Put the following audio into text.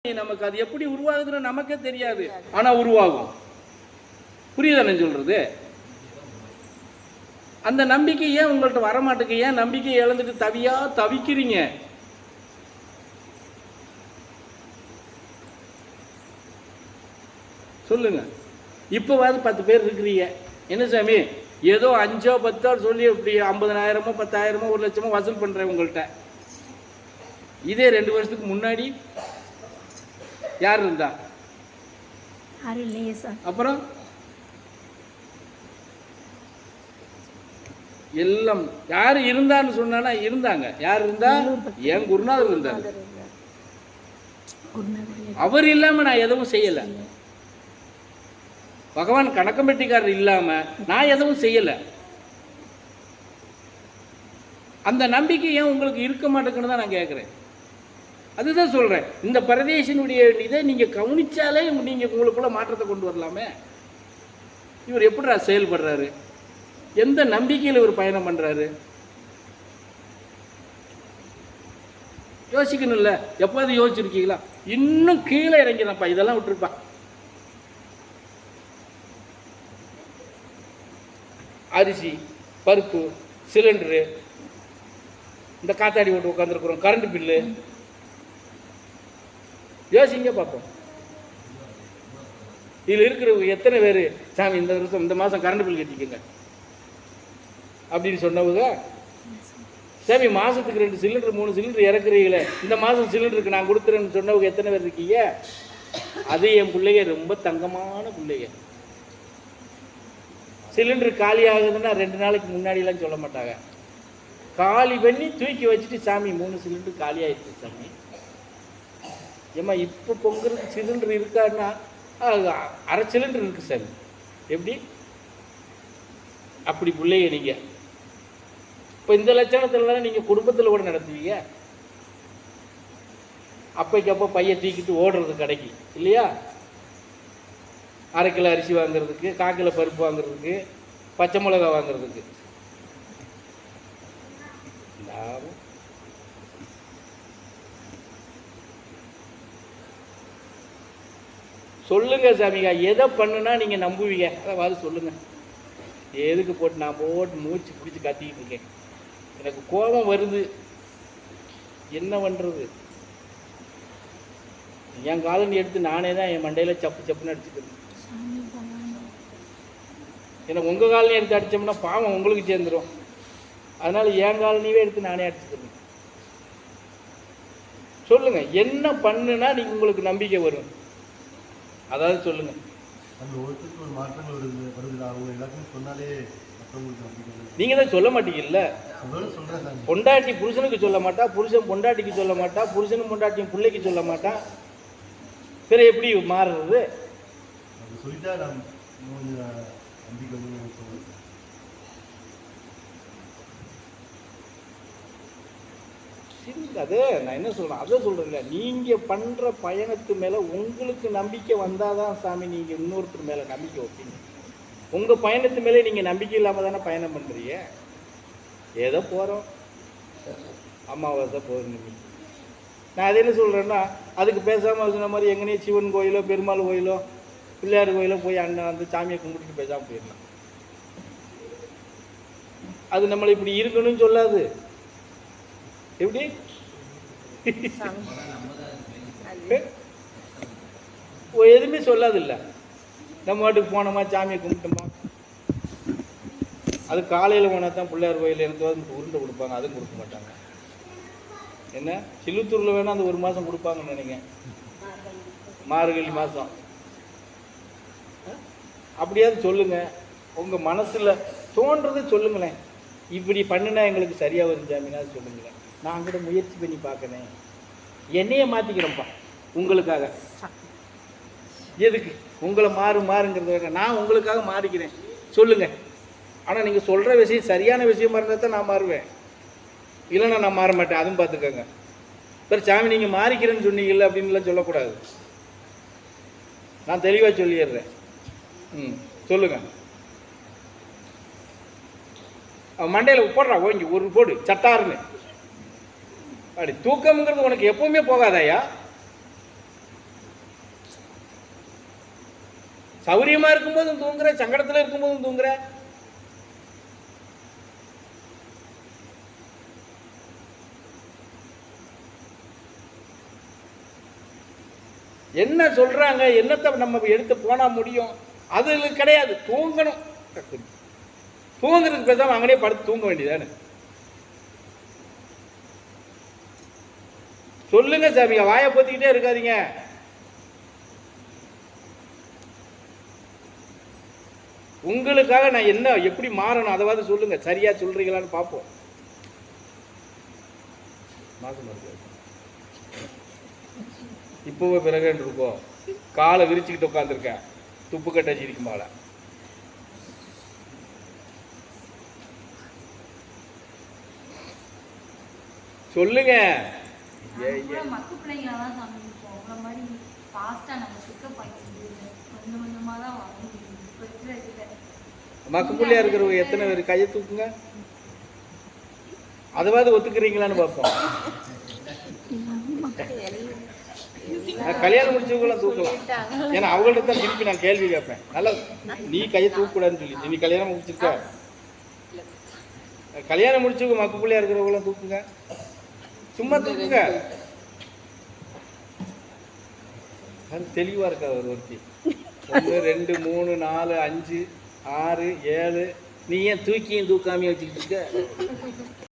நமக்கு அது எப்படி உருவாகுதுன்னு நமக்கே தெரியாது, ஆனா உருவாகும். புரியுதா நான் சொல்றது? அந்த நம்பிக்கை ஏன் உங்கள்கிட்ட வரமாட்டேங்க? ஏன் நம்பிக்கை இழந்துட்டு தவிக்கிறீங்க? சொல்லுங்க. இப்போவாது 10 பேர் இருக்கிறீங்க, என்ன சாமி ஏதோ 5 10 சொல்லி இப்படி 50,000 10,000 1 லட்சமோ வசூல் பண்றேன் உங்கள்கிட்ட. இதே 2 வருஷத்துக்கு முன்னாடி யார் இருந்தா? அப்புறம் எல்லாம் யாரு இருந்தான்னு சொன்னா இருந்தாங்க. யார் இருந்தா? என் குருநாதர் இருந்தார். அவர் இல்லாம நான் எதுவும் செய்யல. பகவான் கணக்கம்பட்டிக்காரர் இல்லாம நான் எதுவும் செய்யல. அந்த நம்பிக்கை ஏன் உங்களுக்கு இருக்க மாட்டேங்குன்னு தான் நான் கேட்கிறேன். அதுதான் சொல்றேன். இந்த பரதேசினுடைய இதை நீங்க கவனிச்சாலே நீங்க உங்களுக்குள்ள மாற்றத்தை கொண்டு வரலாமே. இவர் எப்படிடா செயல்படுறாரு? எந்த நம்பிக்கையில் இவர் பயணம் பண்றாரு? யோசிக்கணும்ல. எப்போது யோசிச்சிருக்கீங்களா? இன்னும் கீழே இறங்கிறப்பா, இதெல்லாம் விட்டுருப்பா. அரிசி, பருப்பு, சிலிண்டரு, இந்த காத்தாடி ஓட்டு உட்காந்துருக்குறோம், கரண்ட் பில்லு, யோசிங்க பார்ப்போம். இதில் இருக்கிறவங்க எத்தனை பேர் சாமி இந்த வருஷம் இந்த மாதம் கரண்ட் பில் கட்டிக்கங்க அப்படின்னு சொன்னவங்க, சாமி மாதத்துக்கு 2 சிலிண்டர் 3 சிலிண்டர் இறக்குறீங்களே, இந்த மாதம் சிலிண்டருக்கு நான் கொடுத்துறேன்னு சொன்னவங்க எத்தனை பேர் இருக்கீங்க? அது என் பிள்ளைங்க ரொம்ப தங்கமான பிள்ளைங்க. சிலிண்டர் காலி ஆகுதுன்னா 2 நாளைக்கு முன்னாடிலாம் சொல்ல மாட்டாங்க. காலி பண்ணி தூக்கி வச்சுட்டு, சாமி 3 சிலிண்டர் காலி ஆயிடுச்சு சாமி. ஏம்மா இப்போ பொங்குறதுக்கு சிலிண்டர் இருக்காருன்னா 1/2 சிலிண்டர் இருக்கு சாமி. எப்படி? அப்படி பிள்ளைங்க நீங்க. இப்போ இந்த லட்சணத்துல தானே நீங்க குடும்பத்தில் கூட நடத்துவீங்க. அப்பைக்கப்போ பையன் தூக்கிட்டு ஓடுறது கடைக்கு இல்லையா? 1/2 கிலோ அரிசி வாங்குறதுக்கு, 1/4 கிலோ பருப்பு வாங்குறதுக்கு, பச்சை மிளகா வாங்குறதுக்கு. சொல்லுங்க சாமிகா, எதை பண்ணுனா நீங்க நம்புவீங்க? அதாவது சொல்லுங்க. எதுக்கு போட்டு நான் மூச்சு பிடிச்சி கத்திக்கிட்டு இருக்கேன்? எனக்கு கோபம் வருது, என்ன பண்றது? என் காலனி எடுத்து நானே தான் என் மண்டையில சப்பு சப்புன்னு அடிச்சுக்கிறேன். ஏன்னா உங்க காலனி எடுத்து அடிச்சோம்னா பாவம் உங்களுக்கு சேர்ந்துடும். அதனால என் காலனியே எடுத்து நானே அடிச்சுக்கிறேன். சொல்லுங்க, என்ன பண்ணுனா நீங்க உங்களுக்கு நம்பிக்கை வரும்? அதாவது சொல்லுங்க. நீங்க தான் சொல்ல மாட்டீங்கல்ல. பொண்டாட்டி புருஷனுக்கு சொல்ல மாட்டா, புருஷன் பொண்டாட்டிக்கு சொல்ல மாட்டா, புருஷனும் பொண்டாட்டியும் பிள்ளைக்கு சொல்ல மாட்டா. பிற எப்படி மாறுறது? அது நான் என்ன சொல்றேன், அதை சொல்றேன்ல. நீங்க பண்ற பயணத்து மேல உங்களுக்கு நம்பிக்கை வந்தாதான் சாமி நீங்க இன்னொருத்தர் மேல நம்பிக்கை வைப்பீங்க. உங்க பயணத்து மேலே நீங்க நம்பிக்கை இல்லாம தானே பயணம் பண்றீங்க. ஏதோ போறோம், அமாவாசை பௌர்ணமி. நான் அதை என்ன சொல்றேன்னா, அதுக்கு பேசாம சொன்ன மாதிரி எங்கனே சிவன் கோயிலோ பெருமாள் கோயிலோ பிள்ளையார் கோயிலோ போய் அண்ணன் வந்து சாமியை கும்பிட்டு பேசாம போயிடலாம். அது நம்மளை இப்படி இருக்கணும்னு சொல்லாது. எப்படி? எதுவுமே சொல்லாது இல்லை. நம்ம வாட்டுக்கு போனோமா, சாமியை கும்பிட்டோமா. அது காலையில் போனால் தான் பிள்ளையார் கோயில் எனக்கு வந்து உருண்டை கொடுப்பாங்க, அதுவும் கொடுக்க மாட்டாங்க. என்ன சிலுத்தூரில் வேணால் அந்த 1 மாதம் கொடுப்பாங்கன்னு நினைக்கிறேன், மார்கழி மாதம். அப்படியாவது சொல்லுங்க, உங்கள் மனசில் தோன்றதை சொல்லுங்களேன். இப்படி பண்ணுனா எங்களுக்கு சரியாக வரும் சாமினா சொல்லுங்களேன். நான் கூட முயற்சி பண்ணி பார்க்கறேன், என்னையே மாற்றிக்கிறேன்ப்பா உங்களுக்காக. எதுக்கு உங்களை மாறுங்கிறத நான் உங்களுக்காக மாறிக்கிறேன். சொல்லுங்க. ஆனால் நீங்கள் சொல்கிற விஷயம் சரியான விஷயமா இருந்தால் தான் நான் மாறுவேன், இல்லைன்னா நான் மாற மாட்டேன். அதுவும் பார்த்துக்கோங்க. சரி சாமி நீங்கள் மாறிக்கிறேன்னு சொன்னீங்கல்ல அப்படின்லாம் சொல்லக்கூடாது. நான் தெளிவாக சொல்லிடுறேன். சொல்லுங்க. மண்டையில் போடுறா ஓங்கி ஒரு போடு சட்டாருன்னு. அப்படி தூக்கம்ங்கிறது உனக்கு எப்பவுமே போகாதாயா? சௌரியமா இருக்கும்போதும் தூங்குற, சங்கடத்துல இருக்கும்போதும் தூங்குற. என்ன சொல்றாங்க, என்னத்தை நம்ம எடுத்து போனா முடியும்? அது கிடையாது. தூங்கணும். தூங்குறதுக்கு பேசாம அங்கனே படுத்து தூங்க வேண்டியதானே. சொல்லுங்க சாமி, வாயை பொத்திக்கிட்டே இருக்காதீங்க. உங்களுக்காக நான் என்ன எப்படி மாறணும் அதாவது சொல்லுங்க. சரியா சொல்றீங்களான்னு பார்ப்போம். மாசம் இருக்கு இப்போவே பிறகு இருக்கோம். காலை விரிச்சுக்கிட்டு உட்காந்துருக்கேன். துப்பு கட்ட சிரிக்கும் மேல சொல்லுங்க. மக்கு புள்ளியா இருக்கிறவங்க எத்தனை பேர் கையை தூக்குங்க. அதாவது ஒத்துக்கிறீங்களான்னு பார்ப்போம். கல்யாணம் முடிச்சவங்களாம் தூக்கலாம். ஏன்னா அவங்கள்ட்ட தான் திருப்பி நான் கேள்வி கேட்பேன். நல்லா நீ கையை தூக்கக்கூடாதுன்னு சொல்லி. நீ கல்யாணம் முடிச்சிருக்க, கல்யாணம் முடிச்சவங்க மக்கு புள்ளியா இருக்கிறவங்களாம் தூக்குங்க. சும்மா தூக்குங்க. அது தெளிவா இருக்கா ஒரு ஒருத்தி. 1 2 3 4 5 6 7. நீ ஏன் தூக்கியும் தூக்காமையும் வச்சுக்கிட்டு இருக்க?